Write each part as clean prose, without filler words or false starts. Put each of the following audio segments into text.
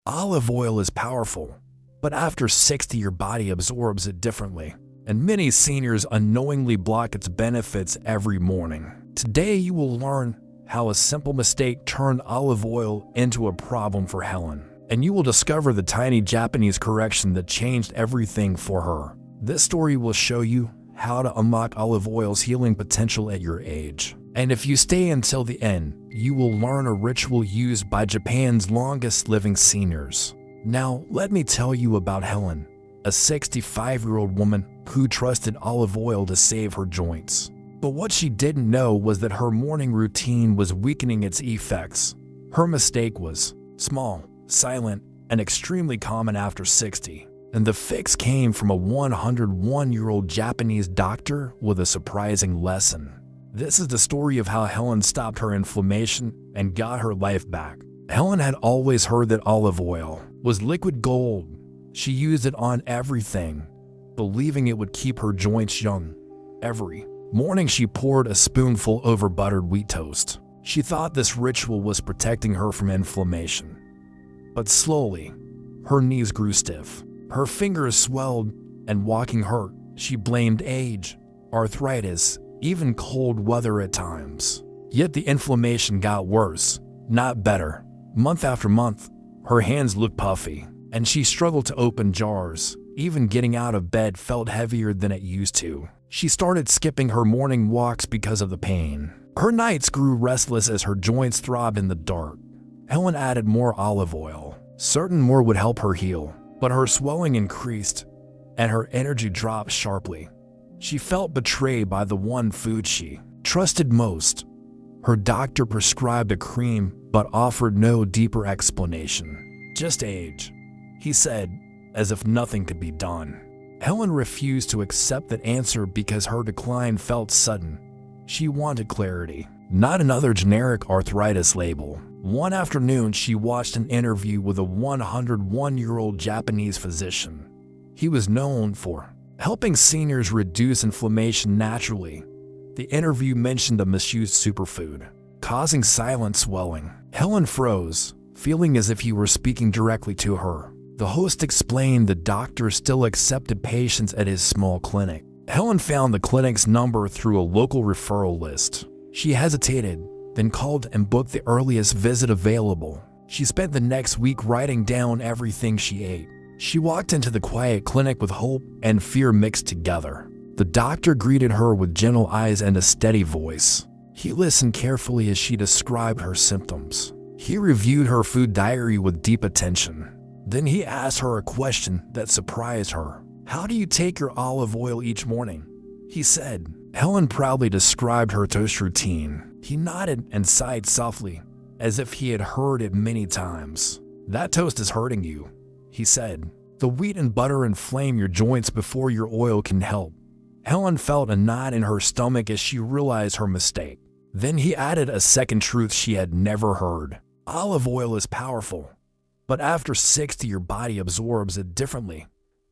Olive oil is powerful, but after 60 your body absorbs it differently, and many seniors unknowingly block its benefits every morning. Today you will learn how a simple mistake turned olive oil into a problem for Helen, and you will discover the tiny Japanese correction that changed everything for her. This story will show you how to unlock olive oil's healing potential at your age. And if you stay until the end, you will learn a ritual used by Japan's longest living seniors. Now, let me tell you about Helen, a 65-year-old woman who trusted olive oil to save her joints. But what she didn't know was that her morning routine was weakening its effects. Her mistake was small, silent, and extremely common after 60. And the fix came from a 101-year-old Japanese doctor with a surprising lesson. This is the story of how Helen stopped her inflammation and got her life back. Helen had always heard that olive oil was liquid gold. She used it on everything, believing it would keep her joints young. Every morning she poured a spoonful over buttered wheat toast. She thought this ritual was protecting her from inflammation. But slowly, her knees grew stiff. Her fingers swelled and walking hurt. She blamed age, arthritis, even cold weather at times. Yet the inflammation got worse, not better. Month after month, her hands looked puffy, and she struggled to open jars. Even getting out of bed felt heavier than it used to. She started skipping her morning walks because of the pain. Her nights grew restless as her joints throbbed in the dark. Helen added more olive oil, certain more would help her heal. But her swelling increased, and her energy dropped sharply. She felt betrayed by the one food she trusted most. Her doctor prescribed a cream, but offered no deeper explanation. Just age, he said, as if nothing could be done. Helen refused to accept that answer because her decline felt sudden. She wanted clarity, not another generic arthritis label. One afternoon, she watched an interview with a 101-year-old Japanese physician. He was known for helping seniors reduce inflammation naturally. The interview mentioned a misused superfood, causing silent swelling. Helen froze, feeling as if he were speaking directly to her. The host explained the doctor still accepted patients at his small clinic. Helen found the clinic's number through a local referral list. She hesitated, then called and booked the earliest visit available. She spent the next week writing down everything she ate. She walked into the quiet clinic with hope and fear mixed together. The doctor greeted her with gentle eyes and a steady voice. He listened carefully as she described her symptoms. He reviewed her food diary with deep attention. Then he asked her a question that surprised her. "How do you take your olive oil each morning?" he said. Helen proudly described her toast routine. He nodded and sighed softly, as if he had heard it many times. "That toast is hurting you," he said. "The wheat and butter inflame your joints before your oil can help." Helen felt a knot in her stomach as she realized her mistake. Then he added a second truth she had never heard. Olive oil is powerful, but after 60 your body absorbs it differently.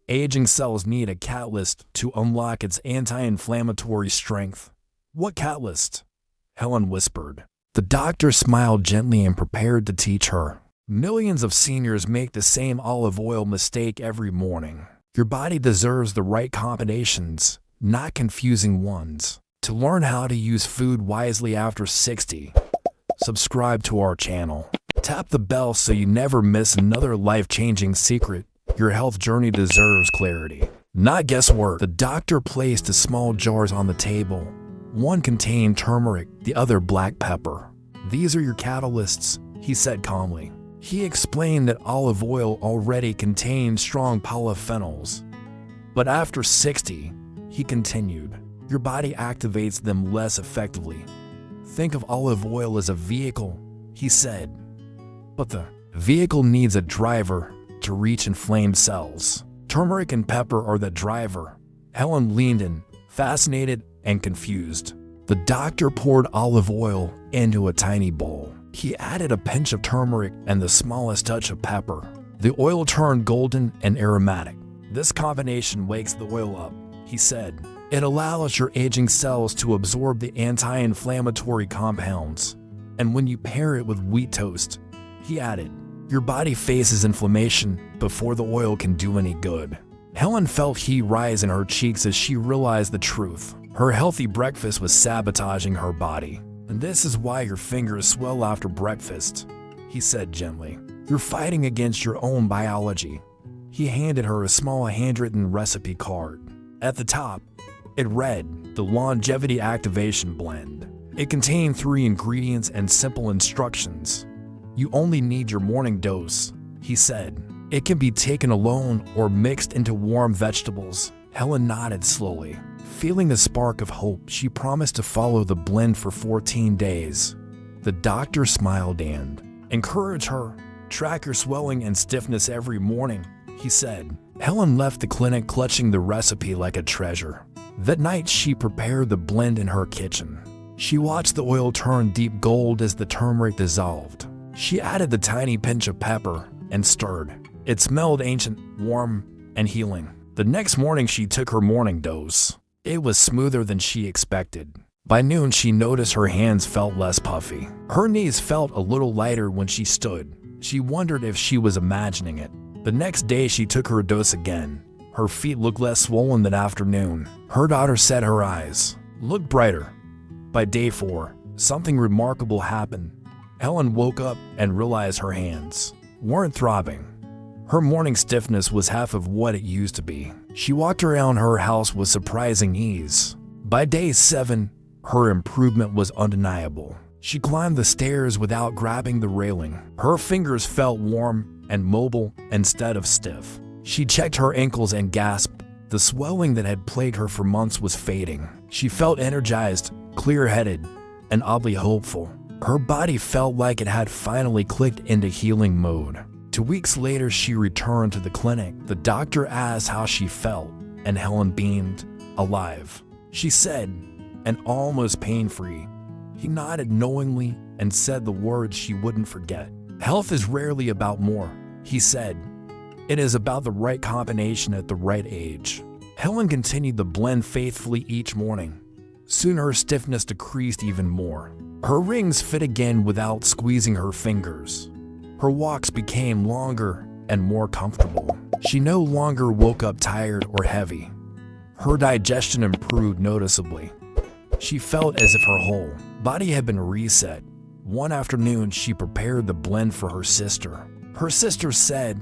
Aging cells need a catalyst to unlock its anti-inflammatory strength. "What catalyst?" Helen whispered. The doctor smiled gently and prepared to teach her. "Millions of seniors make the same olive oil mistake every morning. Your body deserves the right combinations, not confusing ones. To learn how to use food wisely after 60, subscribe to our channel. Tap the bell so you never miss another life-changing secret. Your health journey deserves clarity, not guesswork." The doctor placed the small jars on the table. One contained turmeric, the other black pepper. "These are your catalysts," he said calmly. He explained that olive oil already contains strong polyphenols. But after 60, he continued, your body activates them less effectively. "Think of olive oil as a vehicle," he said. "But the vehicle needs a driver to reach inflamed cells. Turmeric and pepper are the driver." Helen leaned in, fascinated and confused. The doctor poured olive oil into a tiny bowl. He added a pinch of turmeric and the smallest touch of pepper. The oil turned golden and aromatic. "This combination wakes the oil up," he said. "It allows your aging cells to absorb the anti-inflammatory compounds. And when you pair it with wheat toast," he added, Your body faces inflammation before the oil can do any good. Helen felt heat rise in her cheeks as she realized the truth. Her healthy breakfast was sabotaging her body. "And this is why your fingers swell after breakfast," he said gently. "You're fighting against your own biology." He handed her a small handwritten recipe card. At the top, it read, "The Longevity Activation Blend." It contained 3 ingredients and simple instructions. "You only need your morning dose," he said. "It can be taken alone or mixed into warm vegetables." Helen nodded slowly. Feeling a spark of hope, she promised to follow the blend for 14 days. The doctor smiled and encouraged her. "Track your swelling and stiffness every morning," he said. Helen left the clinic clutching the recipe like a treasure. That night, she prepared the blend in her kitchen. She watched the oil turn deep gold as the turmeric dissolved. She added the tiny pinch of pepper and stirred. It smelled ancient, warm, and healing. The next morning, she took her morning dose. It was smoother than she expected. By noon, she noticed her hands felt less puffy. Her knees felt a little lighter when she stood. She wondered if she was imagining it. The next day, she took her dose again. Her feet looked less swollen that afternoon. Her daughter said her eyes looked brighter. By day 4, something remarkable happened. Helen woke up and realized her hands weren't throbbing. Her morning stiffness was half of what it used to be. She walked around her house with surprising ease. By day 7, her improvement was undeniable. She climbed the stairs without grabbing the railing. Her fingers felt warm and mobile instead of stiff. She checked her ankles and gasped. The swelling that had plagued her for months was fading. She felt energized, clear-headed, and oddly hopeful. Her body felt like it had finally clicked into healing mode. 2 weeks later, she returned to the clinic. The doctor asked how she felt, and Helen beamed, alive. She said, and almost pain-free. He nodded knowingly and said the words she wouldn't forget. "Health is rarely about more," he said. "It is about the right combination at the right age." Helen continued the blend faithfully each morning. Soon her stiffness decreased even more. Her rings fit again without squeezing her fingers. Her walks became longer and more comfortable. She no longer woke up tired or heavy. Her digestion improved noticeably. She felt as if her whole body had been reset. One afternoon, she prepared the blend for her sister. Her sister said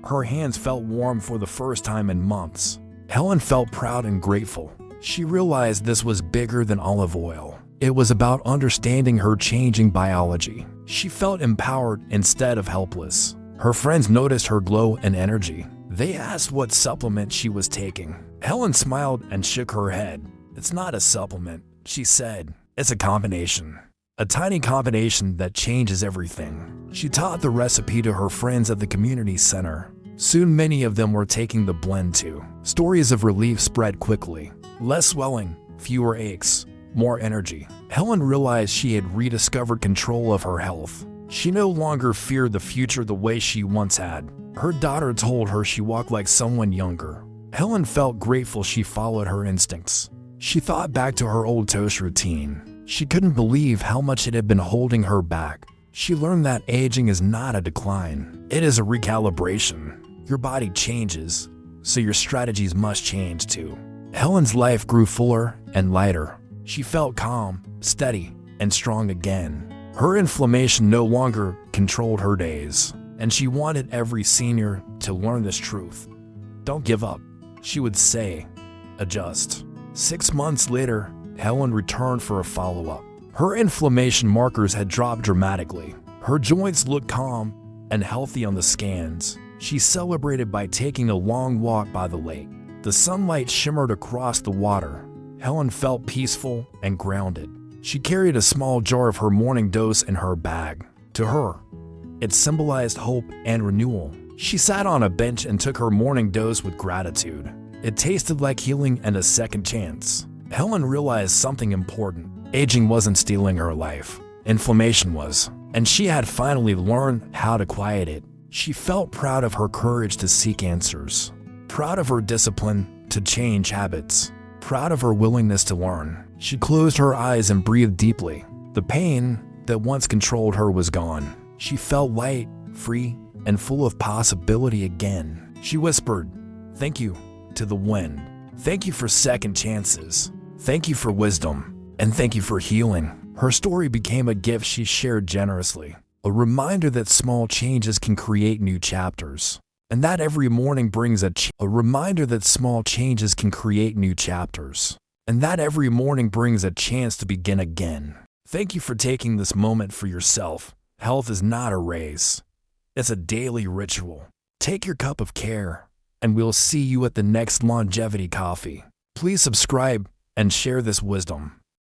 her hands felt warm for the first time in months. Helen felt proud and grateful. She realized this was bigger than olive oil. It was about understanding her changing biology. She felt empowered instead of helpless. Her friends noticed her glow and energy. They asked what supplement she was taking. Helen smiled and shook her head. "It's not a supplement," she said. "It's a combination. A tiny combination that changes everything." She taught the recipe to her friends at the community center. Soon many of them were taking the blend too. Stories of relief spread quickly. Less swelling, fewer aches, more energy. Helen realized she had rediscovered control of her health. She no longer feared the future the way she once had. Her daughter told her she walked like someone younger. Helen felt grateful she followed her instincts. She thought back to her old toast routine. She couldn't believe how much it had been holding her back. She learned that aging is not a decline. It is a recalibration. Your body changes, so your strategies must change too. Helen's life grew fuller and lighter. She felt calm, steady, and strong again. Her inflammation no longer controlled her days, and she wanted every senior to learn this truth. "Don't give up," she would say. "Adjust." 6 months later, Helen returned for a follow-up. Her inflammation markers had dropped dramatically. Her joints looked calm and healthy on the scans. She celebrated by taking a long walk by the lake. The sunlight shimmered across the water. Helen felt peaceful and grounded. She carried a small jar of her morning dose in her bag. To her, it symbolized hope and renewal. She sat on a bench and took her morning dose with gratitude. It tasted like healing and a second chance. Helen realized something important. Aging wasn't stealing her life. Inflammation was, and she had finally learned how to quiet it. She felt proud of her courage to seek answers, proud of her discipline to change habits, proud of her willingness to learn. She closed her eyes and breathed deeply. The pain that once controlled her was gone. She felt light, free, and full of possibility again. She whispered, "Thank you," to the wind. "Thank you for second chances. Thank you for wisdom. And thank you for healing." Her story became a gift she shared generously, a reminder that small changes can create new chapters. And that every morning brings a reminder that small changes can create new chapters. And that every morning brings a chance to begin again. Thank you for taking this moment for yourself. Health is not a race. It's a daily ritual. Take your cup of care, and we'll see you at the next Longevity Coffee. Please subscribe and share this wisdom.